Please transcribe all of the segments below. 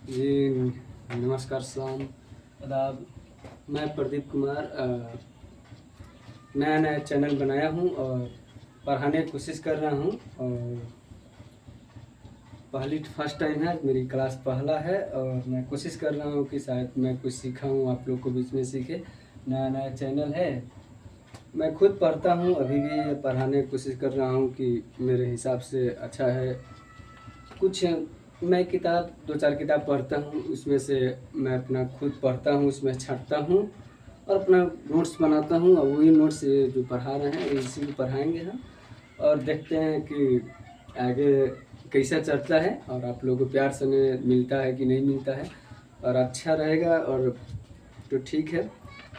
जी, नमस्कार साम आदाब। मैं प्रदीप कुमार नया चैनल बनाया हूँ और पढ़ाने की कोशिश कर रहा हूँ। और फर्स्ट टाइम है, मेरी क्लास पहला है और मैं कोशिश कर रहा हूँ कि शायद मैं कुछ सीखा हूँ, आप लोग को बीच में सीखे। नया चैनल है, मैं खुद पढ़ता हूँ, अभी भी पढ़ाने की कोशिश कर रहा हूँ कि मेरे हिसाब से अच्छा है। कुछ मैं किताब 2-4 किताब पढ़ता हूँ, उसमें से मैं अपना खुद पढ़ता हूँ, उसमें छाँटता हूँ और अपना नोट्स बनाता हूँ और वही नोट्स जो पढ़ा रहे हैं इसी को पढ़ाएंगे हम और देखते हैं कि आगे कैसा चलता है और आप लोगों को प्यार से मिलता है कि नहीं मिलता है। और अच्छा रहेगा और तो ठीक है,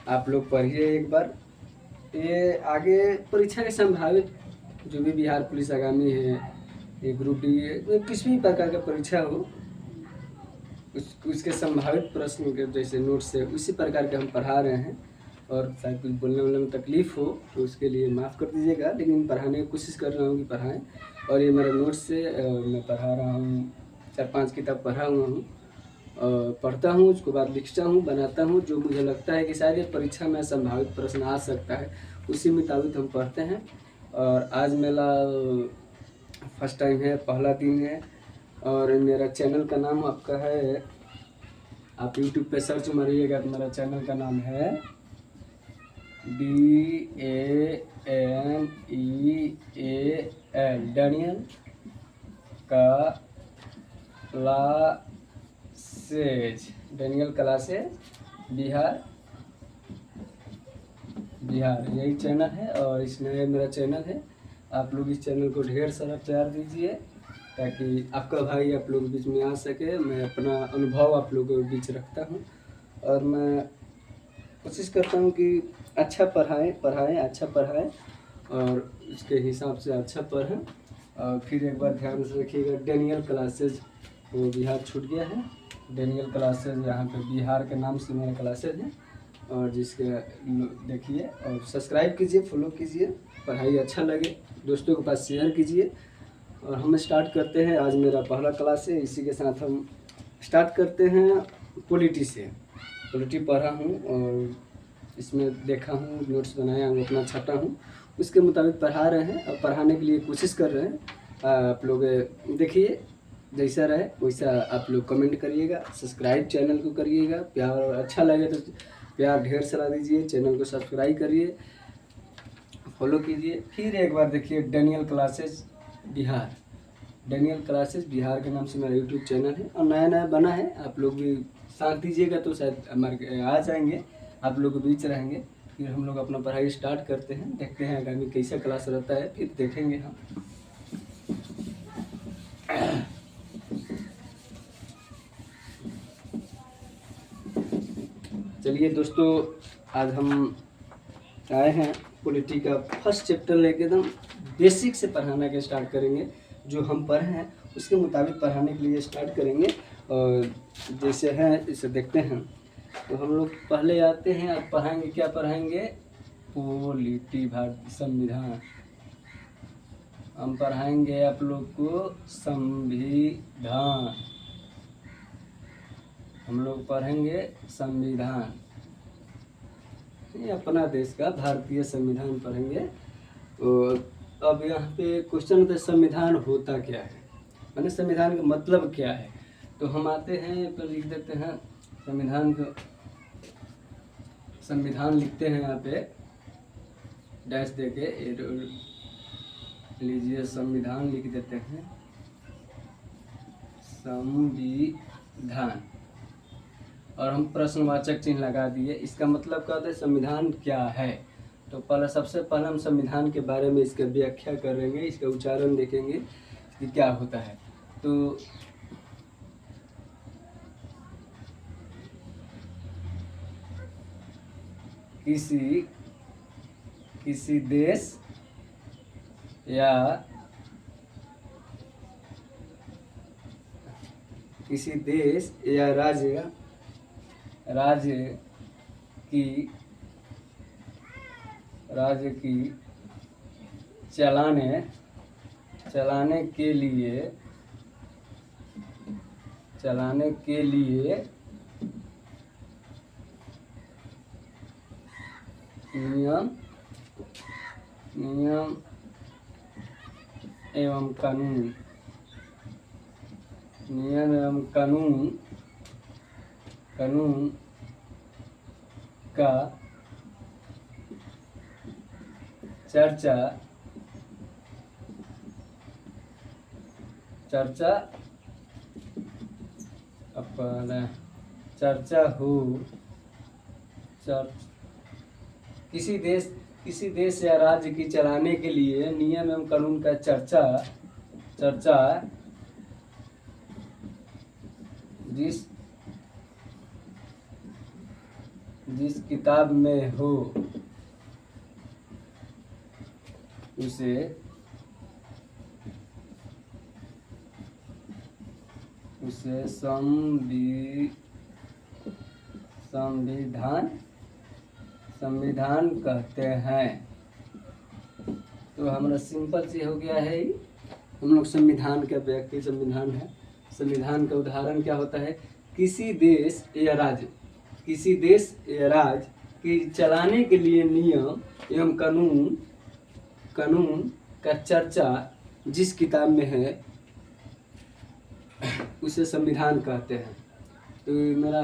आप लोग पढ़िए एक बार। ये आगे परीक्षा के संभावित जो भी बिहार पुलिस आगामी है, ये ग्रुप डी, किसी भी प्रकार का परीक्षा हो, उसके संभावित प्रश्न के जैसे नोट से उसी प्रकार के हम पढ़ा रहे हैं। और शायद कुछ बोलने वोलने में तकलीफ़ हो तो उसके लिए माफ़ कर दीजिएगा, लेकिन पढ़ाने की कोशिश कर रहा हूँ कि पढ़ाएँ। और ये मेरा नोट से मैं पढ़ा रहा हूँ, 4-5 किताब पढ़ा हुआ हूँ और पढ़ता हूँ, उसके बाद लिखता हूँ, बनाता हूँ। जो मुझे लगता है कि शायद ये परीक्षा में संभावित प्रश्न आ सकता है, उसी मुताबिक हम पढ़ते हैं। और आज मेरा फर्स्ट टाइम है, पहला दिन है और मेरा चैनल का नाम आपका है, आप यूट्यूब पे सर्च मारिएगा तो मेरा चैनल का नाम है DANEAL, Daniel classes, Daniel classes Bihar यही चैनल है। और इसमें मेरा चैनल है, आप लोग इस चैनल को ढेर सारा प्यार दीजिए ताकि आपका भाई आप लोग के बीच में आ सके। मैं अपना अनुभव आप लोगों के बीच रखता हूँ और मैं कोशिश करता हूँ कि अच्छा पढ़ाएँ अच्छा पढ़ाएँ और उसके हिसाब से अच्छा पढ़ें। और फिर एक बार ध्यान से रखिएगा, डैनियल क्लासेज वो बिहार छूट गया है। डैनियल क्लासेज यहाँ पे बिहार के नाम से मेरा क्लासेज है और जिसके देखिए और सब्सक्राइब कीजिए, फॉलो कीजिए, पढ़ाई अच्छा लगे दोस्तों के पास शेयर कीजिए। और हम स्टार्ट करते हैं, आज मेरा पहला क्लास है, इसी के साथ हम स्टार्ट करते हैं। पॉलिटी पढ़ा हूँ और इसमें देखा हूँ, नोट्स बनाया हूँ, अपना छाटा हूँ, उसके मुताबिक पढ़ा रहे हैं और पढ़ाने के लिए कोशिश कर रहे हैं। आप लोग देखिए, जैसा रहे वैसा आप लोग कमेंट करिएगा, सब्सक्राइब चैनल को करिएगा, प्यार अच्छा लगे तो प्यार ढेर सारा दीजिए, चैनल को सब्सक्राइब करिए, फॉलो कीजिए। फिर एक बार देखिए, डैनियल क्लासेस बिहार के नाम से मेरा यूट्यूब चैनल है और नया बना है। आप लोग भी साथ दीजिएगा तो शायद हमारे आ जाएंगे, आप लोग के बीच रहेंगे। फिर हम लोग अपना पढ़ाई स्टार्ट करते हैं, देखते हैं आगामी कैसा क्लास रहता है, फिर देखेंगे हम। चलिए दोस्तों, आज हम आए हैं पॉलिटी का फर्स्ट चैप्टर लेके एकदम बेसिक से पढ़ाना के स्टार्ट करेंगे। जो हम पढ़े हैं उसके मुताबिक पढ़ाने के लिए स्टार्ट करेंगे और जैसे है इसे देखते हैं। तो हम लोग पहले आते हैं, अब पढ़ाएंगे, क्या पढ़ाएंगे? पॉलिटी, भारतीय संविधान। हम पढ़ाएंगे आप लोग को संविधान, हम लोग पढ़ेंगे संविधान, ये अपना देश का भारतीय संविधान पढ़ेंगे। और अब यहाँ पे क्वेश्चन होता है, संविधान होता क्या है, माने संविधान का मतलब क्या है। तो हम आते हैं तो लिख देते हैं संविधान को, संविधान लिखते हैं यहाँ पे डैश देके, लीजिए संविधान लिख देते हैं, संविधान, और हम प्रश्नवाचक चिन्ह लगा दिए। इसका मतलब क्या होता है, संविधान क्या है। तो सबसे पहले हम संविधान के बारे में इसका व्याख्या करेंगे, इसका उच्चारण देखेंगे कि क्या होता है। तो किसी देश या राज्य की चलाने के लिए चलाने के लिए नियम एवं कानून का चर्चा हो किसी देश या राज्य की चलाने के लिए नियम एवं कानून का चर्चा जिस किताब में हो उसे संविधान कहते हैं। तो हमारा सिंपल से हो गया है ही। हम लोग संविधान का व्यक्ति संविधान है। संविधान का उदाहरण क्या होता है? किसी देश या राज्य की चलाने के लिए नियम एवं कानून का चर्चा जिस किताब में है उसे संविधान कहते हैं। तो मेरा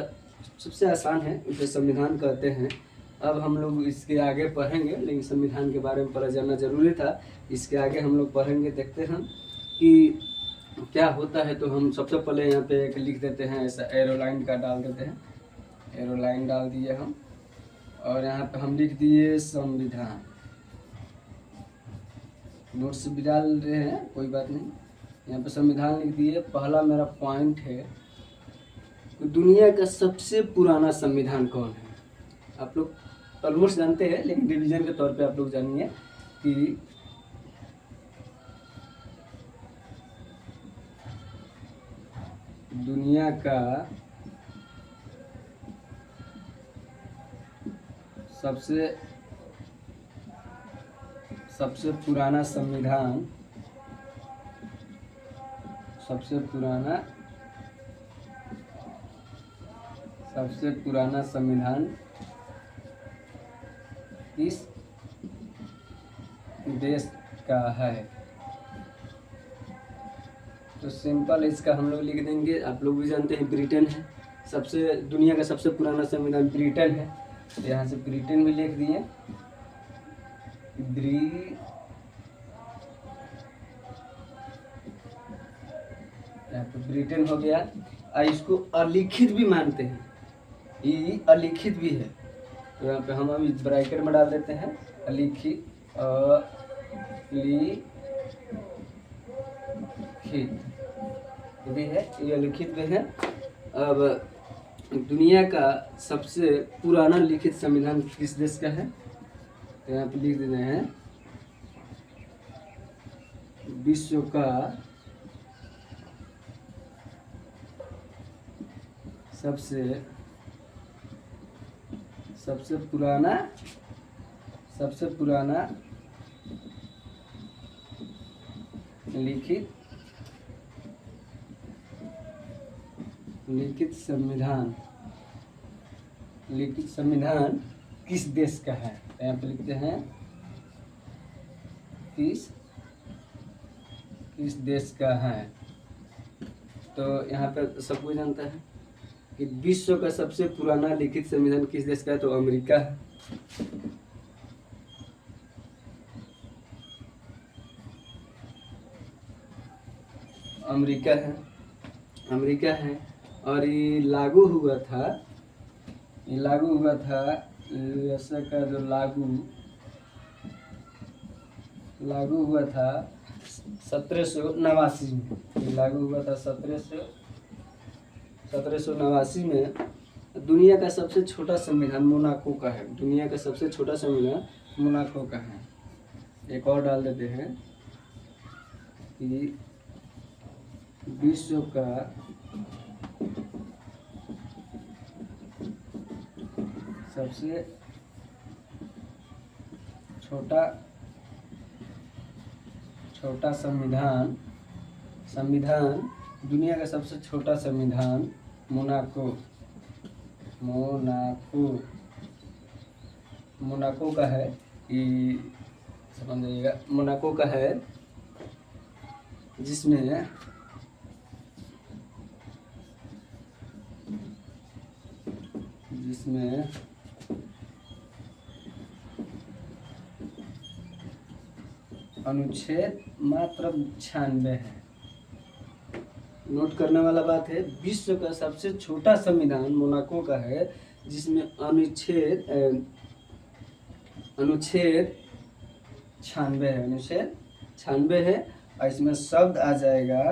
सबसे आसान है, उसे संविधान कहते हैं। अब हम लोग इसके आगे पढ़ेंगे, लेकिन संविधान के बारे में पहले जानना जरूरी था। इसके आगे हम लोग पढ़ेंगे, देखते हैं कि क्या होता है। तो हम सबसे पहले यहाँ पे एक लिख देते हैं, ऐसा एरोलाइन का डाल देते हैं। एरोलाइन डाल दिए हम, और यहाँ पे हम लिख दिए संविधान। नोट्स भी डाल रहे हैं, कोई बात नहीं। यहाँ पे संविधान लिख दिए। पहला मेरा पॉइंट है, तो दुनिया का सबसे पुराना संविधान कौन है? आप लोग ऑलमोस्ट जानते हैं, लेकिन रिवीजन के तौर पे आप लोग जानिए कि दुनिया का सबसे पुराना संविधान किस देश का है? तो सिंपल इसका हम लोग लिख देंगे। आप लोग भी जानते हैं ब्रिटेन है। दुनिया का सबसे पुराना संविधान ब्रिटेन है। तो यहाँ से ब्रिटेन भी लिख दिए। यहाँ पे ब्रिटेन हो गया। इसको अलिखित भी मानते हैं, ये अलिखित भी है। तो यहाँ पे हम अभी ब्रैकेट में डाल देते हैं अलिखित भी है, ये लिखित भी है। अब दुनिया का सबसे पुराना लिखित संविधान किस देश का है? तो यहाँ पे लिख देते हैं विश्व का सबसे पुराना लिखित संविधान किस देश का है? यहाँ पे लिखते हैं किस देश का है। तो यहाँ पे सब कोई जानता है कि विश्व का सबसे पुराना लिखित संविधान किस देश का है? तो अमेरिका है। अमेरिका है। और ये लागू हुआ था यूएसए का जो लागू हुआ था 1789 में। लागू हुआ था 1789 में। दुनिया का सबसे छोटा संविधान मोनाको का है। दुनिया का सबसे छोटा संविधान मोनाको का है। एक और डाल देते हैं कि विश्व का सबसे छोटा संविधान दुनिया का सबसे छोटा संविधान मोनाको, मोनाको, मोनाको का है। ये समझ जाइएगा, मोनाको का है, जिसमें अनुच्छेद मात्र 96 है। नोट करने वाला बात है, विश्व का सबसे छोटा संविधान मोनाको का है, जिसमें अनुच्छेद 96 है, अनुच्छेद 96 है। और इसमें शब्द आ जाएगा,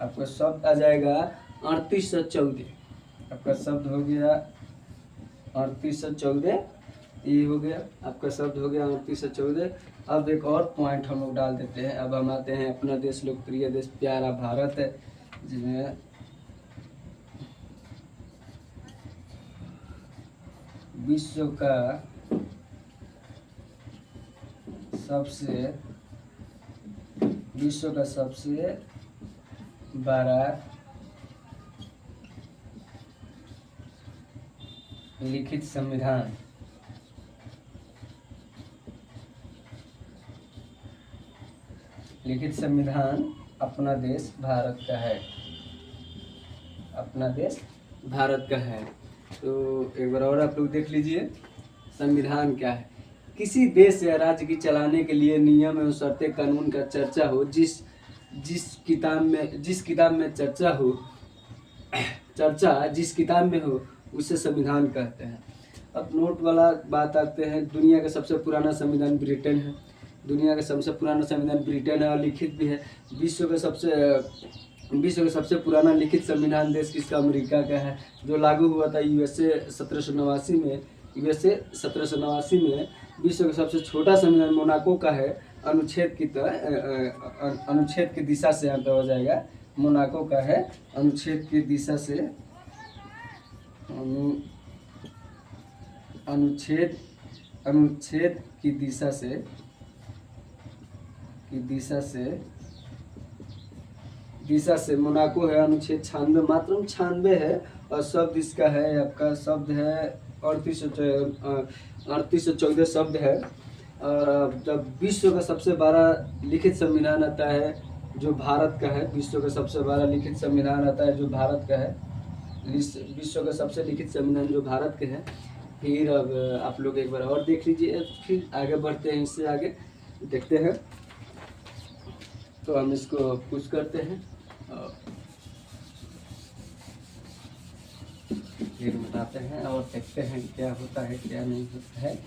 आपका शब्द आ जाएगा 3814। आपका शब्द हो गया 3814, ये हो गया आपका शब्द हो गया 3814। अब एक और पॉइंट हम लोग डाल देते हैं। अब हम आते हैं अपना देश, लोकप्रिय देश, प्यारा भारत है, जिसमें विश्व का सबसे बड़ा लिखित संविधान, अपना देश भारत का है, अपना देश भारत का है। तो एक बार और आप लोग देख लीजिए, संविधान क्या है। किसी देश या राज्य की चलाने के लिए नियम एवं शर्तें, कानून का चर्चा हो, जिस किताब में चर्चा जिस किताब में हो, उसे संविधान कहते हैं। अब नोट वाला बात आते हैं, दुनिया का सबसे पुराना संविधान ब्रिटेन है, दुनिया का सबसे पुराना संविधान ब्रिटेन है और लिखित भी है। विश्व का सबसे पुराना लिखित संविधान देश किसका, अमेरिका का है, जो लागू हुआ था यूएसए 1789 में। विश्व का सबसे छोटा संविधान मोनाको का है, अनुच्छेद की दिशा से यहाँ पे हो जाएगा, मोनाको का है, अनुच्छेद की दिशा से, अनुच्छेद की दिशा से मोनाको है, अनुच्छेद 96, मात्र 96 है। और शब्द इसका है, आपका शब्द है 3814 शब्द है। और जब विश्व का सबसे बड़ा लिखित संविधान आता है जो भारत का है, विश्व का सबसे बड़ा लिखित संविधान आता है जो भारत का है, विश्व का सबसे लिखित संविधान जो भारत के है। फिर अब आप लोग एक बार और देख लीजिए, फिर आगे बढ़ते हैं, इससे आगे देखते हैं। तो हम इसको पुश करते हैं और फिर बताते हैं और देखते हैं क्या होता है क्या नहीं होता है।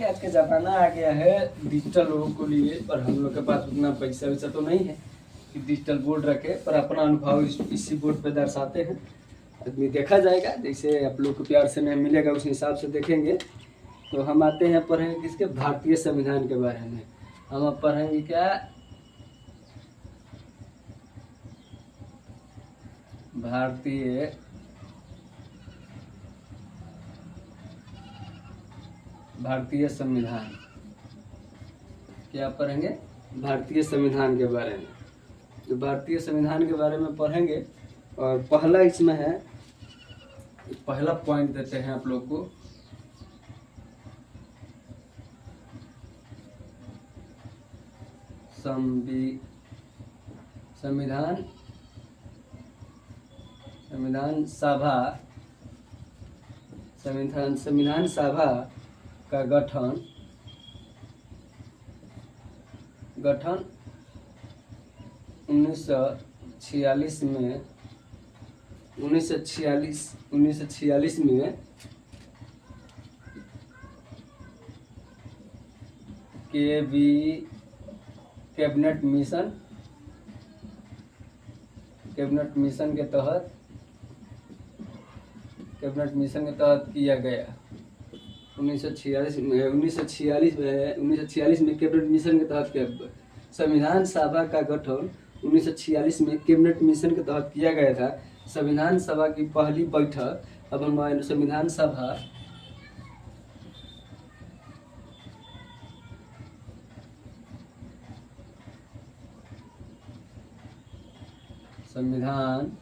आज का ज़माना आ गया है डिजिटल लोगों को लिए, पर हम लोग के पास उतना पैसा वैसा तो नहीं है कि डिजिटल बोर्ड रखे, पर अपना अनुभव इसी बोर्ड पे दर्शाते हैं। आदमी देखा जाएगा, जैसे आप लोग को प्यार से नहीं मिलेगा उस हिसाब से देखेंगे। तो हम आते हैं पढ़ेंगे किसके, भारतीय संविधान के बारे में। हम अब पढ़ेंगे क्या, भारतीय संविधान। क्या पढ़ेंगे, भारतीय संविधान के बारे में। तो भारतीय संविधान के बारे में पढ़ेंगे और पहला इसमें है, पहला पॉइंट देते हैं आप लोग को, संविधान सभा का गठन 1946 में कैबिनेट मिशन के तहत किया गया। 1946 में कैबिनेट मिशन के तहत संविधान सभा का गठन 1946 में कैबिनेट मिशन के तहत किया गया था। संविधान सभा की पहली बैठक, अब हम संविधान सभा संविधान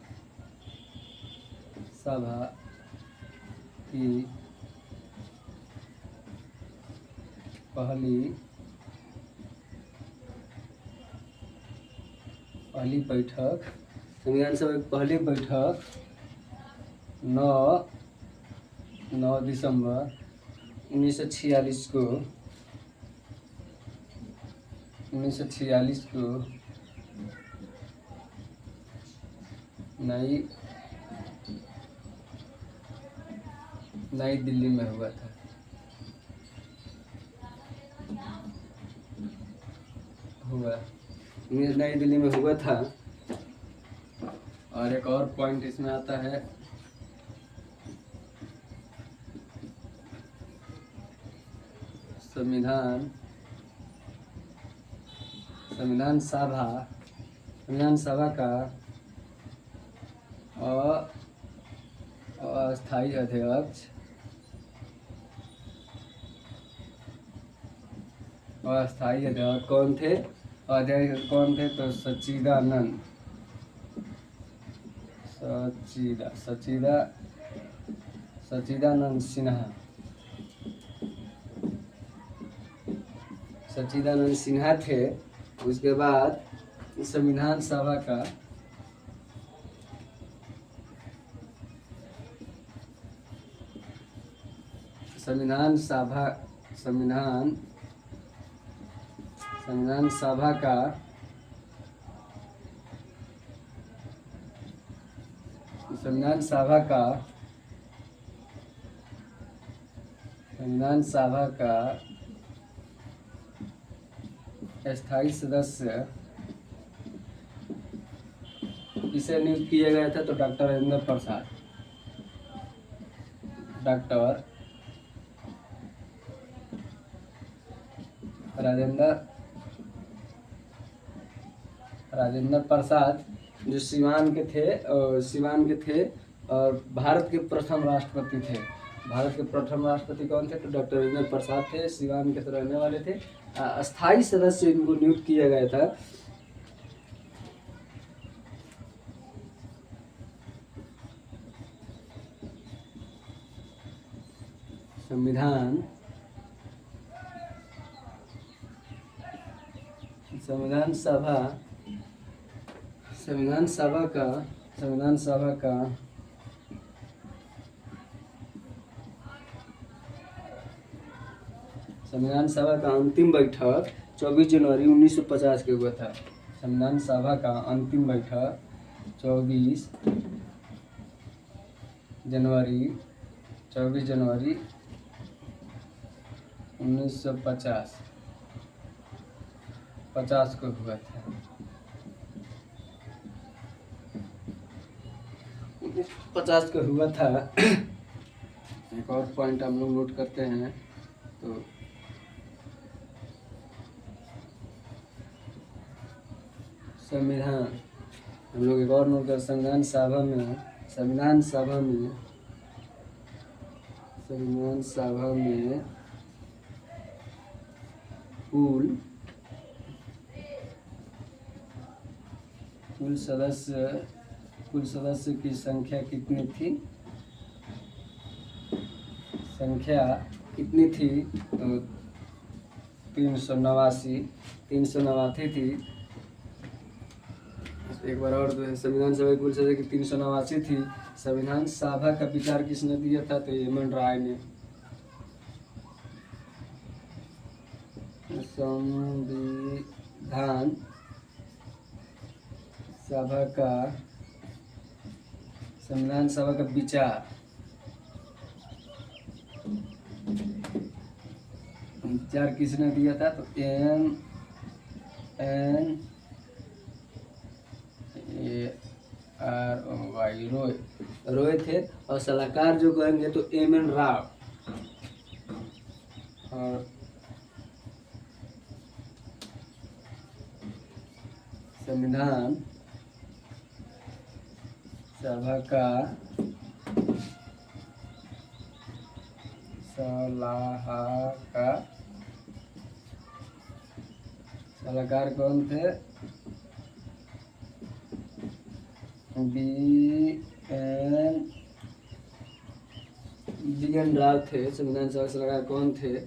सभा की पहली बैठक, संविधान सभा की पहली बैठक 9 दिसंबर 1946 को नई दिल्ली में हुआ था। नई दिल्ली में हुआ था। और एक और पॉइंट इसमें आता है, संविधान सभा का अस्थायी अध्यक्ष कौन थे? अध्यक्ष कौन थे? तो सच्चिदानंद सिन्हा थे। उसके बाद संविधान सभा का स्थायी सदस्य किसे नियुक्त किया गया था? तो डॉक्टर राजेंद्र प्रसाद जो सिवान के थे और भारत के प्रथम राष्ट्रपति थे। भारत के प्रथम राष्ट्रपति कौन थे? तो डॉक्टर राजेंद्र प्रसाद थे, सिवान के रहने वाले थे। अस्थायी सदस्य इनको नियुक्त किया गया था। संविधान सभा का अंतिम बैठक 24 जनवरी 1950 के हुआ था। संविधान सभा का अंतिम बैठक 24 जनवरी 1950 को हुआ था। 1950 को हुआ था। एक और पॉइंट हम लोग नोट करते हैं, तो संविधान हम लोग एक और नोट कर, संविधान सभा में कुल सदस्य की संख्या कितनी थी? तो 389 थी। एक बार और संविधान सभा की कुल सदस्य की 389 थी। संविधान सभा का विचार किसने दिया था? तो एम.एन. राय ने। संविधान सभा का विचार किसने दिया था? तो M.N.R.Y. रोय थे। और सलाहकार जो कहेंगे तो M.N. राव। और संविधान सभा का सलाहकार कौन थे? बी.एन. राव थे। संविधान सभा के सलाहकार कौन थे?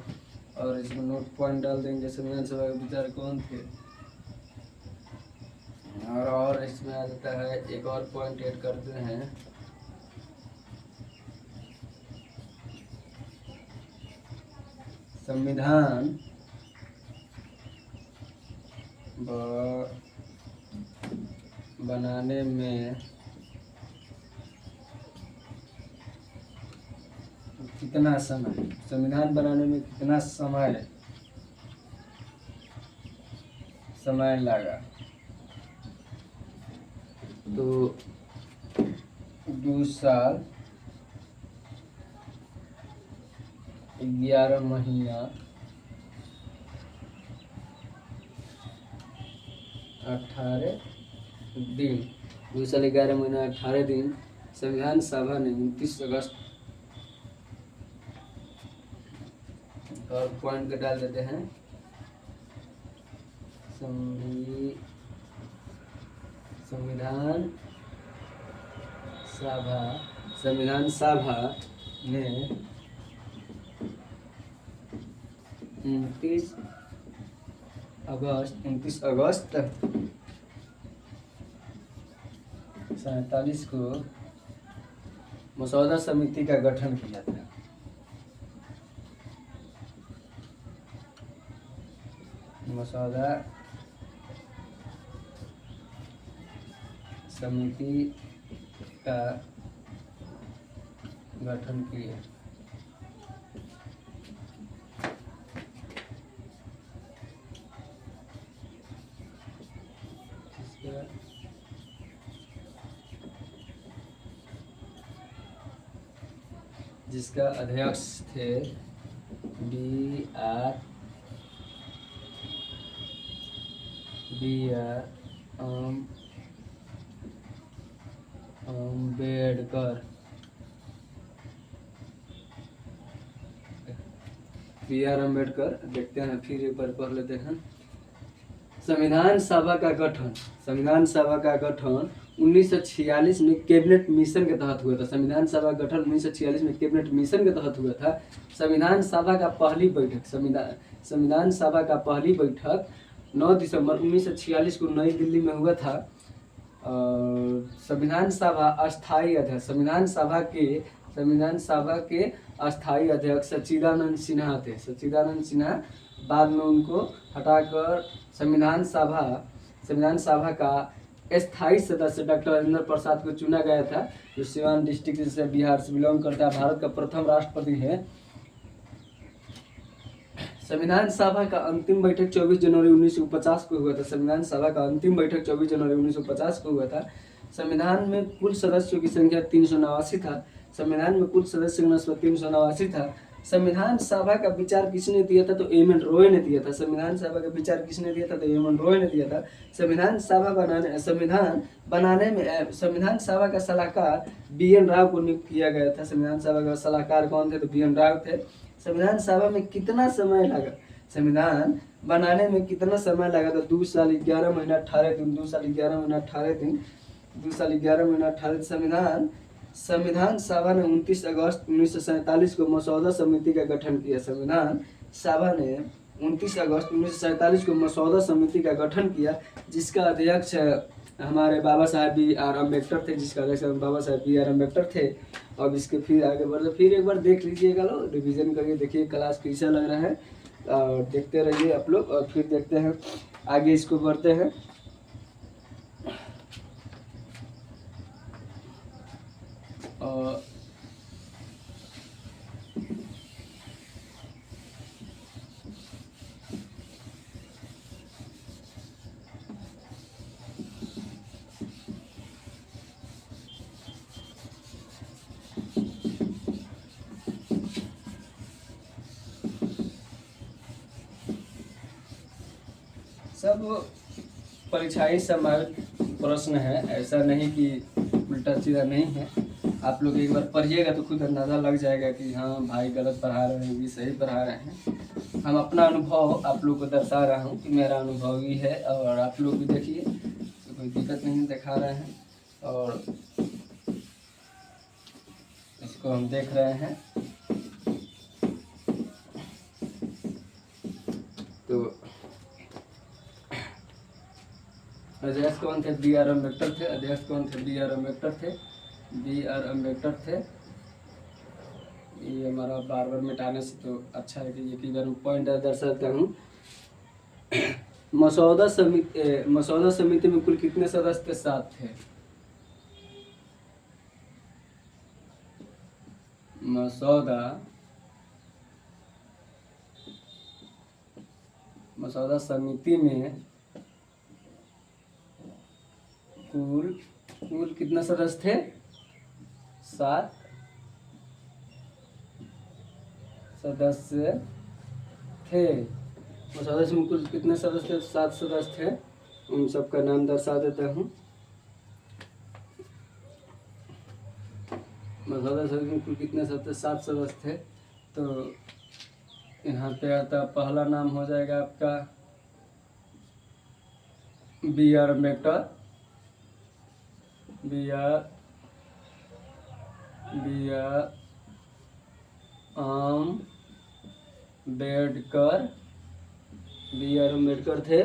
और इसमें नोट पॉइंट डाल देंगे संविधान सभा के विचार कौन थे। और इसमें आ जाता है एक और पॉइंट ऐड करते हैं, संविधान बनाने में कितना समय, संविधान बनाने में कितना समय लगा? तो 2 साल 11 महीना 18 दिन, 2 साल 11 महीना 18 दिन संविधान सभा ने 29 अगस्त और पॉइंट डाल देते हैं, संविधान सभा ने 29 अगस्त 1947 को मसौदा समिति का गठन किया था। मसौदा समिति का गठन किया। जिसका अध्यक्ष थे बी.आर. अम्बेडकर। बी.आर. अम्बेडकर। देखते हैं फिर एक बार पढ़ लेते हैं। संविधान सभा का गठन 1946 में कैबिनेट मिशन के तहत हुआ था। संविधान सभा का गठन 1946 में कैबिनेट मिशन के तहत हुआ था। संविधान सभा का पहली बैठक 9 दिसंबर 1946 को नई दिल्ली में हुआ था। संविधान सभा अस्थायी अध्यक्ष संविधान सभा के अस्थायी अध्यक्ष सच्चिदानंद सिन्हा थे। सच्चिदानंद सिन्हा बाद में उनको हटाकर संविधान सभा का स्थायी सदस्य डॉक्टर राजेंद्र प्रसाद को चुना गया था, जो सिवान डिस्ट्रिक्ट से बिहार से बिलोंग करता है। भारत का प्रथम राष्ट्रपति है। संविधान सभा का अंतिम बैठक 24 जनवरी 1950 को हुआ था। संविधान सभा का अंतिम बैठक 24 जनवरी 1950 को हुआ था। संविधान में कुल सदस्यों की संख्या 389 था। संविधान में कुल सदस्यों की संख्या 389 था। संविधान सभा का विचार किसने दिया था? तो एम एन रॉय ने दिया था। संविधान सभा का विचार किसने दिया था? तो एम एन रॉय ने दिया था। संविधान सभा का सलाहकार बी.एन. राव को नियुक्त किया गया था। संविधान सभा का सलाहकार कौन थे? तो बी.एन. राव थे। संविधान सभा में कितना समय लगा? संविधान बनाने में कितना समय लगा? तो 2 साल 11 महीना 18 दिन। 2 साल 11 महीना 18 दिन। 2 साल 11 महीना 18 संविधान सभा ने 29 अगस्त 1947 को मसौदा समिति का गठन किया। संविधान सभा ने 29 अगस्त 1947 को मसौदा समिति का गठन किया, जिसका अध्यक्ष हमारे बाबा साहेब बी.आर. अम्बेडकर थे। बाबा साहेब बी.आर. अम्बेडकर थे। अब इसके फिर आगे बढ़ते, फिर एक बार देख लीजिएगा, लोग रिवीजन करके देखिए क्लास कैसा लग रहा है, और देखते रहिए आप लोग। और फिर देखते हैं आगे, इसको बढ़ते हैं। और सब परीक्षाई संभावित प्रश्न है, ऐसा नहीं कि उल्टा सीधा नहीं है। आप लोग एक बार पढ़िएगा तो खुद अंदाज़ा लग जाएगा कि हाँ भाई गलत पढ़ा रहे हैं, भी सही पढ़ा रहे हैं। हम अपना अनुभव आप लोग को दर्शा रहा हूँ कि मेरा अनुभव ही है, और आप लोग भी देखिए तो कोई दिक्कत नहीं दिखा रहे हैं। और इसको हम देख रहे हैं तो अध्यक्ष कौन थे? बी आर अम्बेडकर थे। अध्यक्ष कौन थे? बी आर अम्बेडकर थे। बी आर अम्बेडकर थे। ये हमारा बार बार मिटाने से तो अच्छा है कि ये कई बार पॉइंट दर्शाता हूँ। मसौदा समिति में कुल कितने सदस्य थे? 7 थे। मसौदा समिति में कुल कितने सदस्य थे? 7 सदस्य थे। मसौदा में कुल कितने सदस्य थे? 7 सदस्य थे। उन सबका नाम दर्शा देता हूँ। मसौदा समिति में कुल कितने सदस्य? 7 सदस्य थे। तो यहाँ पे आता पहला नाम हो जाएगा आपका B R Ambedkar. B R Ambedkar थे।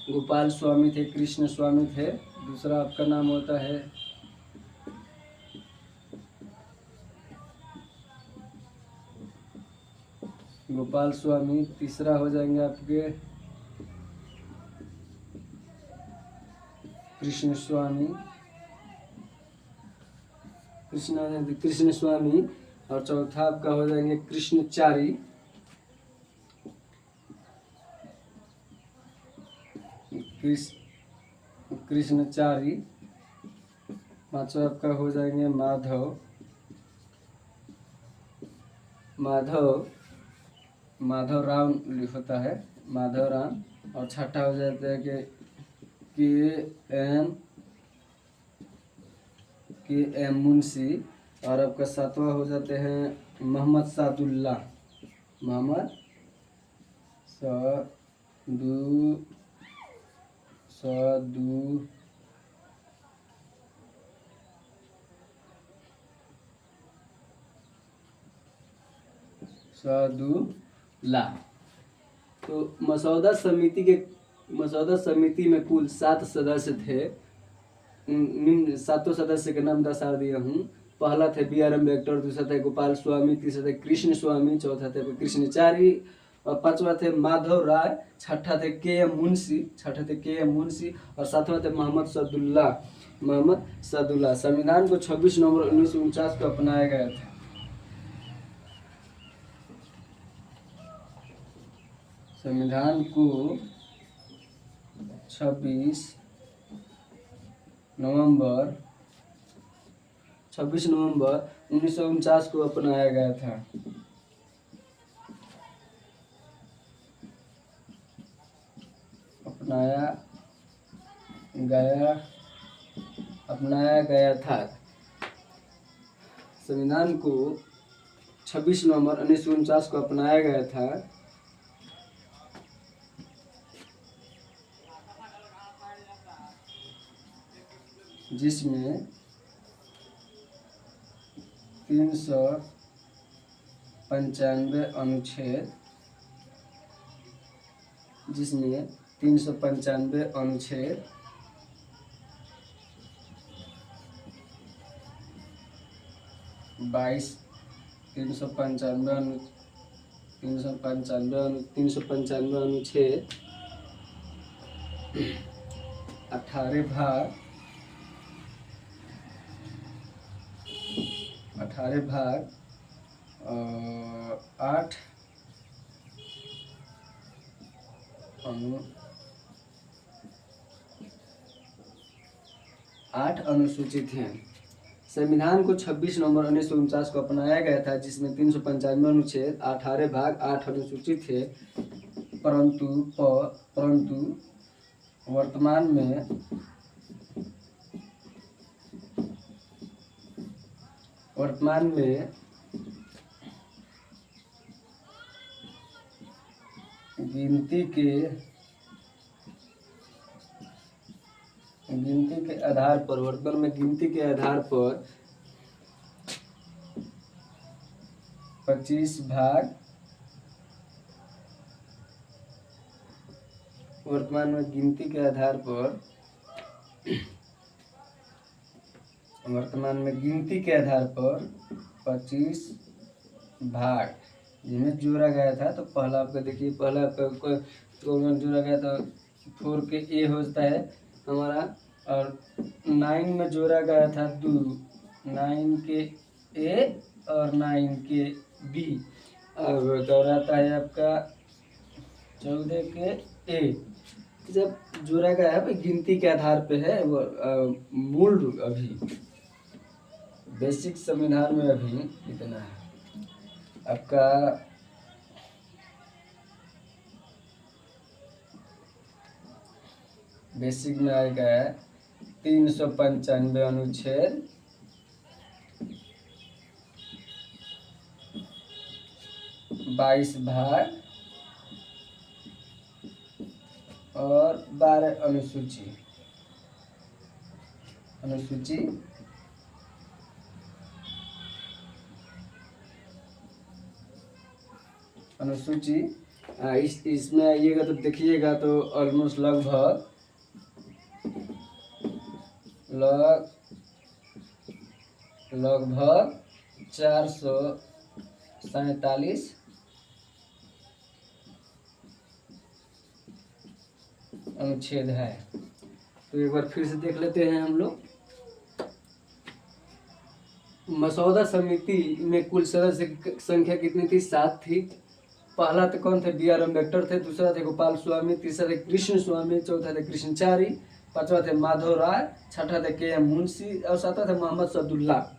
गोपाल स्वामी थे, कृष्ण स्वामी थे। दूसरा आपका नाम होता है गोपाल स्वामी। तीसरा हो जाएंगे आपके कृष्ण स्वामी। और चौथा आपका हो जाएंगे कृष्णचारी। पांचवा आपका हो जाएंगे माधव राम होता है, माधव राम। और छठा हो जाता है के एम मुंशी। और आपका 7वां हो जाते हैं मोहम्मद सादुल्ला। सादुल्ला। तो मसौदा समिति में कुल 7 सदस्य थे। निम्न 7 सदस्य के नाम दर्शा दिया हूँ। पहला थे बी आर अम्बेडकर, दूसरा थे गोपाल स्वामी, तीसरा थे कृष्ण स्वामी, चौथा थे कृष्णचारी, और 5वां थे माधव राय, छठा थे के एम मुंशी, और 7वां थे मोहम्मद सदुल्ला। संविधान को 26 नवंबर 1949 को अपनाया गया था। संविधान को 26 नवंबर 1949 को अपनाया गया था। अपनाया गया था। संविधान को 26 नवंबर 1949 को अपनाया गया था, जिसमें 395 अनुच्छेद 22 395 अनुच्छेद 18 भाग 8 अनुसूचित हैं। संविधान को 26 नवंबर 1949 को अपनाया गया था, जिसमें 395 अनुच्छेद 18 भाग 8 अनुसूचित थे। परंतु वर्तमान में गिनती के आधार पर, वर्तमान में गिनती के आधार पर 25 भाग, वर्तमान में गिनती के आधार पर, वर्तमान में गिनती के आधार पर 25 भाग जिन्हें जोड़ा गया था। तो पहला आपका देखिए, पहला आपका कौन जोड़ा गया था, 4 के ए होता है हमारा, और 9 में जोड़ा गया था 2, 9 के ए और 9 के बी। और दोहराता है आपका 14 के ए। जब जोड़ा गया है गिनती के आधार पे है वो मूल रूप अभी बेसिक संविधान में अभी इतना है आपका। बेसिक में आएगा 395 अनुच्छेद 22 भाग और 12 अनुसूची इसमें आइएगा तो देखिएगा तो ऑलमोस्ट लगभग 447 अनुच्छेद है। तो एक बार फिर से देख लेते हैं हम लोग। मसौदा समिति में कुल सदस्य संख्या कितनी थी? 7 थी। पहला तो कौन थे? बी.आर. अम्बेडकर थे, दूसरा थे गोपाल स्वामी, तीसरा थे कृष्ण स्वामी, चौथा थे कृष्णचारी, पांचवा थे माधव राय, छठा थे के.एम. मुंशी और सातवां थे मोहम्मद सदुल्ला।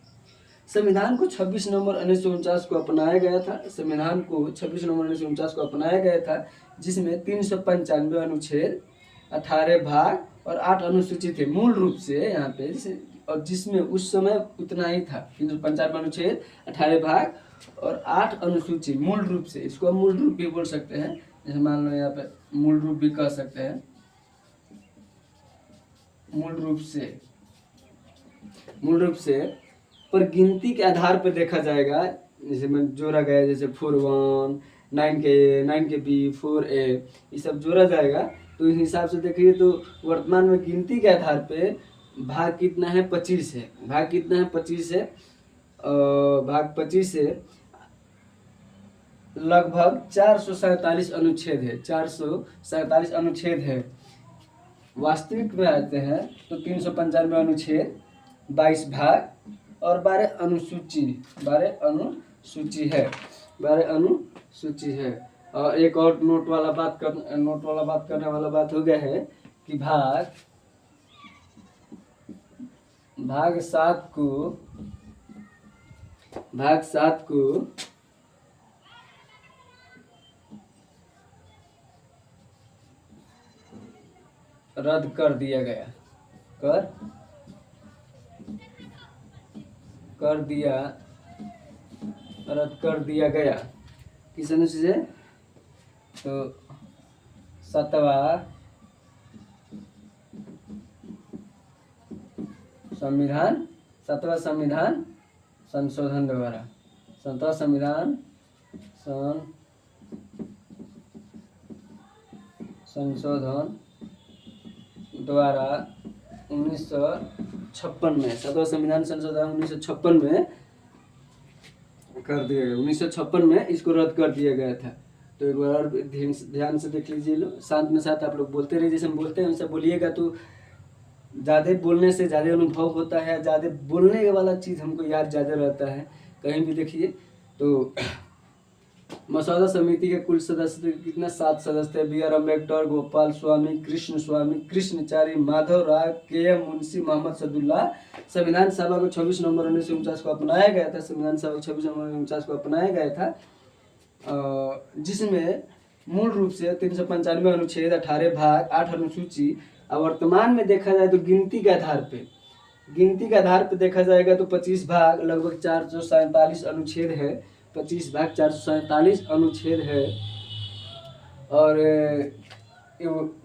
संविधान को 26 नवंबर 1949 को अपनाया गया था। संविधान को 26 नवंबर 1949 को अपनाया गया था, जिसमें 395 अनुच्छेद, 18 भाग और 8 अनुसूची थे मूल रूप से यहाँ पे, और जिसमें उस समय उतना ही था, 395 अनुच्छेद, 18 भाग और 8 अनुसूची मूल रूप से। इसको हम मूल रूप भी बोल सकते हैं, जैसे मान लो यहाँ पे मूल रूप भी कह सकते हैं। मूल रूप से पर गिनती के आधार पर देखा जाएगा, जैसे में जोड़ा गया, जैसे 4-1, 9 के बी, 4A, ये सब जोड़ा जाएगा। तो इस हिसाब से देखिए तो वर्तमान में गिनती के आधार पे भाग कितना है? 25 है। भाग कितना है? 25 है। भाग 25 से लगभग 447 अनुच्छेद है। 447 अनुच्छेद है। वास्तविक में आते हैं तो 395 अनुच्छेद, 22 भाग और 12 अनुसूची है। और एक और नोट वाला बात करने वाला बात हो गया है कि भाग 7 को रद्द कर दिया गया। रद्द कर दिया गया किस अनुच्छेद से? तो 7वां संविधान संशोधन द्वारा, 7वां संविधान संशोधन द्वारा 1956 में, 7वां संविधान संशोधन 1956 में कर दिया गया। 1956 में इसको रद्द कर दिया गया था। तो एक बार और ध्यान से देख लीजिए लो, शांत में साथ आप लोग बोलते रहिए, जैसे हम बोलते हैं वैसे बोलिएगा तो ज़्यादा बोलने से ज़्यादा अनुभव होता है, ज़्यादा बोलने वाला चीज़ हमको याद ज़्यादा रहता है। कहीं भी देखिए तो मसौदा समिति के कुल सदस्य कितना? 7 सदस्य थे। बी.आर. अम्बेडकर, गोपाल स्वामी, कृष्ण स्वामी, कृष्णचारी, माधव राय, के.एम. मुंशी, मोहम्मद सदुल्ला। संविधान सभा को 26 नवंबर 1949 को अपनाया गया था। संविधान सभा को 26 नवंबर 1949 को अपनाया गया था, जिसमें मूल रूप से 395 अनुच्छेद, 18 भाग, 8 अनुसूची और वर्तमान में देखा जाए तो गिनती के आधार पे देखा जाएगा तो 25 भाग लगभग 447 अनुच्छेद है, 25 भाग 447 अनुच्छेद है। और ये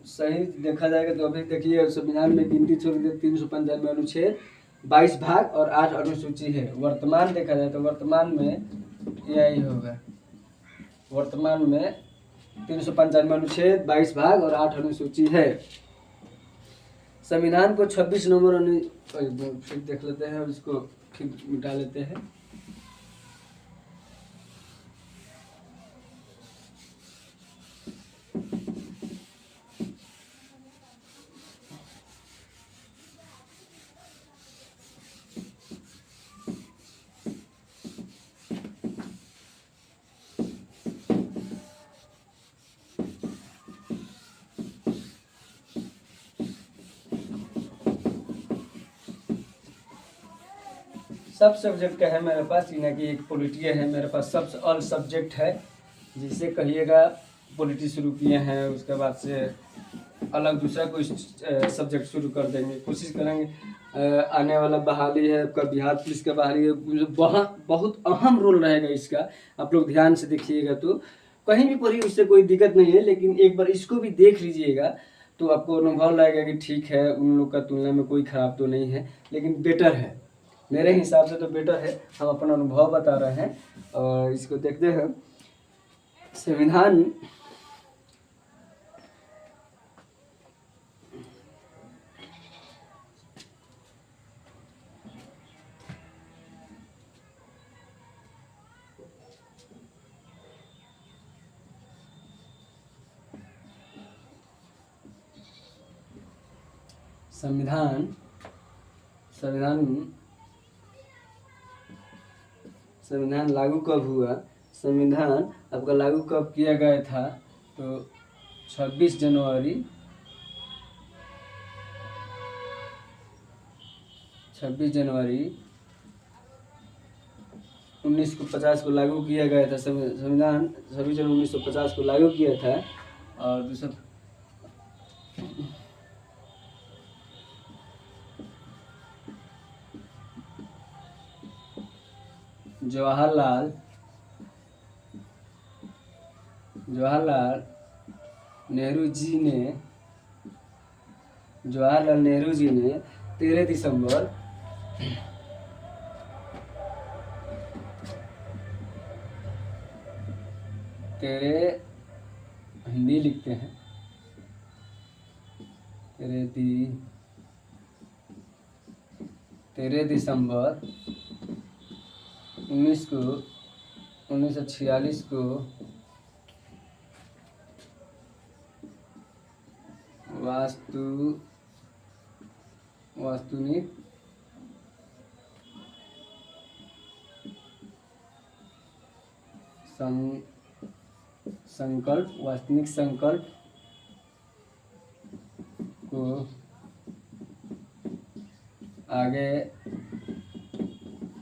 सही देखा जाएगा तो अभी देखिए संविधान में गिनती छोड़ दी 395 अनुच्छेद, 22 भाग और 8 अनुसूची है। वर्तमान देखा जाए तो वर्तमान में यही होगा, वर्तमान में 395 अनुच्छेद, 22 भाग और 8 अनुसूची है। संविधान को 26 नंबर फिर देख लेते हैं, इसको फिर मिटा लेते हैं। सब सब्जेक्ट का है मेरे पास, यानी कि एक पॉलिटी है मेरे पास, सब ऑल सब्जेक्ट है। जिसे कहिएगा पॉलिटी शुरू किए हैं, उसके बाद से अलग दूसरा कोई सब्जेक्ट शुरू कर देंगे, कोशिश करेंगे। आने वाला बहाली है आपका, बिहार पुलिस का बहाली है, बहुत अहम रोल रहेगा इसका। आप लोग ध्यान से देखिएगा तो कहीं भी पढ़िए, उससे कोई दिक्कत नहीं है, लेकिन एक बार इसको भी देख लीजिएगा तो आपको अनुभव लगेगा कि ठीक है, उन लोग का तुलना में कोई ख़राब तो नहीं है, लेकिन बेटर है। मेरे हिसाब से तो बेटर है, हम अपना अनुभव बता रहे हैं। और इसको देखते हैं। संविधान संविधान संविधान संविधान लागू कब हुआ? संविधान आपका लागू कब किया गया था? तो 26 जनवरी 1950 को लागू किया गया था। संविधान 26 जनवरी 1950 को लागू किया था। और दूसरा जवाहरलाल नेहरू जी ने 13 दिसंबर 13 हिंदी लिखते हैं, 13 दिसंबर 1946 को वास्तुनिक संकल्प को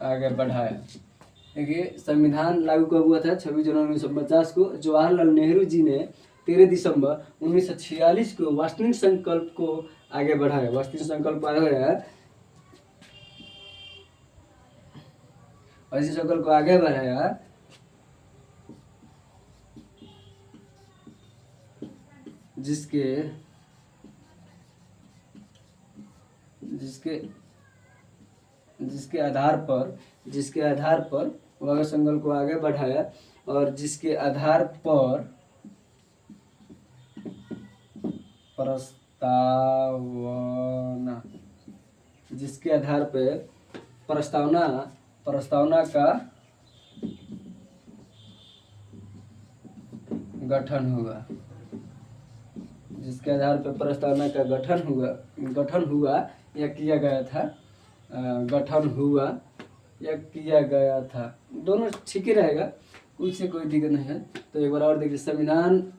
आगे बढ़ाया। देखिए संविधान लागू कब हुआ था? 26 जनवरी 1950 को। जवाहरलाल नेहरू जी ने 13 दिसंबर 1946 को वास्तविक संकल्प को आगे बढ़ाया। वास्तविक संकल्प को आगे बढ़ाया जिसके आधार पर वह संकल्प को आगे बढ़ाया और जिसके आधार पर प्रस्तावना का गठन हुआ। जिसके आधार पर प्रस्तावना का गठन हुआ या किया गया था, दोनों ठीक ही रहेगा, उससे कोई दिक्कत नहीं है। तो एक बार और देखिए, संविधान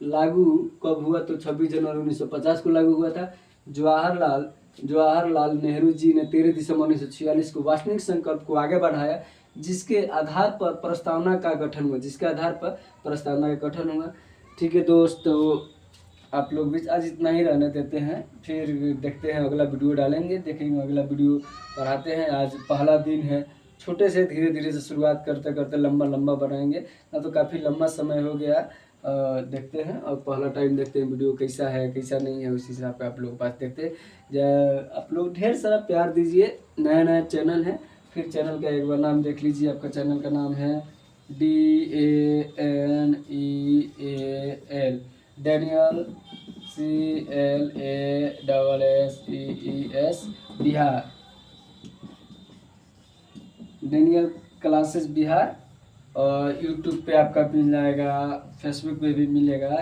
लागू कब हुआ? तो 26 जनवरी 1950 को लागू हुआ था। जवाहरलाल नेहरू जी ने 13 दिसंबर 1946 को वास्तविक संकल्प को आगे बढ़ाया, जिसके आधार पर प्रस्तावना का गठन हुआ। ठीक है दोस्तों, आप लोग भी आज इतना ही रहने देते हैं, फिर देखते हैं अगला वीडियो डालेंगे, देखेंगे अगला वीडियो बढ़ाते हैं। आज पहला दिन है, छोटे से धीरे धीरे से शुरुआत करते करते लंबा लंबा बनाएंगे ना, तो काफ़ी लंबा समय हो गया। देखते हैं और पहला टाइम देखते हैं वीडियो कैसा है कैसा नहीं है, उसी हिसाब पे आप लोग पास देखते हैं। आप लोग ढेर सारा प्यार दीजिए। नया नया चैनल है, फिर चैनल का एक बार नाम देख लीजिए। आपका चैनल का नाम है DANEAL, Daniel CLASSES Bihar, Daniel classes Bihar. और यूट्यूब पे आपका मिल जाएगा, फेसबुक पे भी मिलेगा,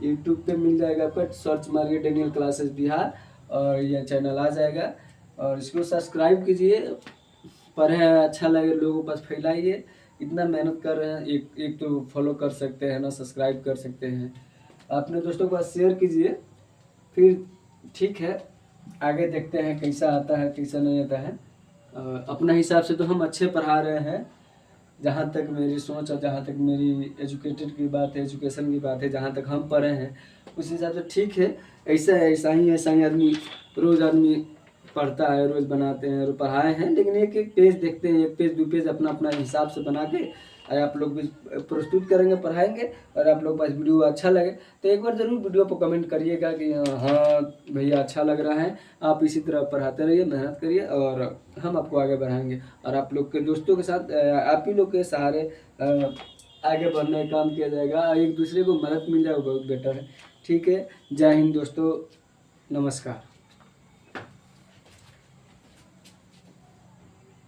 यूट्यूब पे मिल जाएगा। आपका सर्च मारिए डैनियल क्लासेस बिहार और यह चैनल आ जाएगा। और इसको सब्सक्राइब कीजिए, पढ़ें, अच्छा लगे लोगों के पास फैलाइए। इतना मेहनत कर रहे हैं, एक तो फॉलो कर सकते हैं ना, सब्सक्राइब कर सकते हैं, अपने दोस्तों के पास शेयर कीजिए। फिर ठीक है, आगे देखते हैं कैसा आता है कैसा नहीं आता है। अपना हिसाब से तो हम अच्छे पढ़ा रहे हैं, जहाँ तक मेरी सोच और जहाँ तक मेरी एजुकेटेड की बात है, एजुकेशन की बात है, जहाँ तक हम पढ़े हैं उस हिसाब से ठीक है। ऐसा ही आदमी रोज़ पढ़ता है, रोज़ बनाते हैं और पढ़ाए हैं, लेकिन एक एक पेज देखते हैं, एक पेज दो पेज अपना अपना हिसाब से बना के और आप लोग भी प्रस्तुत करेंगे, पढ़ाएंगे। और आप लोग पास वीडियो अच्छा लगे तो एक बार ज़रूर वीडियो पर कमेंट करिएगा कि हाँ भैया अच्छा लग रहा है। आप इसी तरह पढ़ाते रहिए, मेहनत करिए और हम आपको आगे बढ़ाएंगे। और आप लोग के दोस्तों के साथ आप ही लोग के सहारे आगे बढ़ने का काम किया जाएगा। एक दूसरे को मदद मिल जाए वो बहुत बेटर है। ठीक है, जय हिंद दोस्तों, नमस्कार।